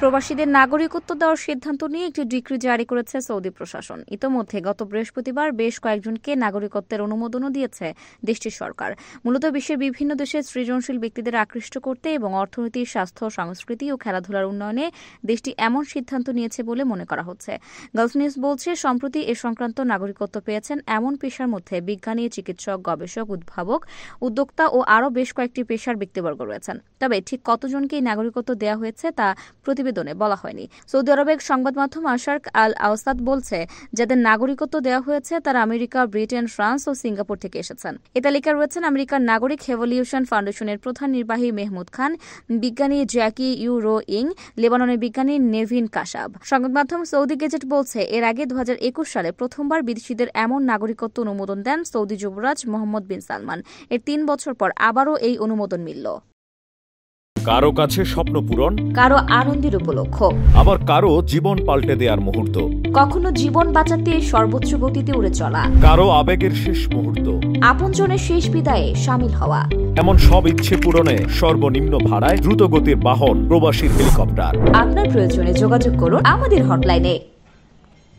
প্রবাসীদের নাগরিকত্ব দেওয়ার সিদ্ধান্ত নিয়ে একটি ডিক্রি জারি করেছে সৌদি প্রশাসন। ইতোমধ্যে গত বৃহস্পতিবার বেশ কয়েকজনকে নাগরিকত্বের অনুমোদনও দিয়েছে দেশটির সরকার, মূলত বিশ্বের বিভিন্ন দেশের সৃজনশীল ব্যক্তিদের আকৃষ্ট করতে এবং অর্থনীতি, স্বাস্থ্য, সংস্কৃতি ও খেলাধুলার উন্নয়নে দেশটি এমন সিদ্ধান্ত নিয়েছে বলে মনে করা হচ্ছে। গালফ নিউজ বলছে, সম্প্রতি এ সংক্রান্ত নাগরিকত্ব পেয়েছেন এমন পেশার মধ্যে বিজ্ঞানী, চিকিৎসক, গবেষক, উদ্ভাবক, উদ্যোক্তা ও আরও বেশ কয়েকটি পেশার ব্যক্তিবর্গ রয়েছেন। তবে ঠিক কতজনকে নাগরিকত্ব দেওয়া হয়েছে তা প্রতিবেদনে বলা হয়নি। সৌদি আরবের সংবাদ মাধ্যম আশার্ক আল আওসাদ বলছে, যাদের নাগরিকত্ব দেওয়া হয়েছে তারা আমেরিকা, ব্রিটেন, ফ্রান্স ও সিঙ্গাপুর থেকে এসেছেন। এ তালিকায় রয়েছেন আমেরিকার নাগরিক হেভলিউশন ফাউন্ডেশনের প্রধান নির্বাহী মেহমুদ খান, বিজ্ঞানী জ্যাকি ইউ রো ইং, লেবাননের বিজ্ঞানী নেভিন কাসাব। সংবাদ মাধ্যম সৌদি গেজেট বলছে, এর আগে 2021 সালে প্রথমবার বিদেশিদের এমন নাগরিকত্ব অনুমোদন দেন সৌদি যুবরাজ মোহাম্মদ বিন সালমান। এর 3 বছর পর আবারও এই অনুমোদন মিলল। কারো কাছে স্বপ্ন পূরণ, কারো আনন্দের উপলক্ষ, আবার কারো জীবন পাল্টে দেওয়ার মুহূর্ত, কখনো জীবন বাঁচাতে সর্বোচ্চ গতিতে উড়ে চলা, কারো আবেগের শেষ মুহূর্ত, আপনজনের শেষ বিদায়ে শামিল হওয়া। এমন সব ইচ্ছে পূরণে সর্বনিম্ন ভাড়ায় দ্রুতগতির বাহন প্রবাসীর হেলিকপ্টার। আপনার প্রয়োজনে যোগাযোগ করুন আমাদের হটলাইনে।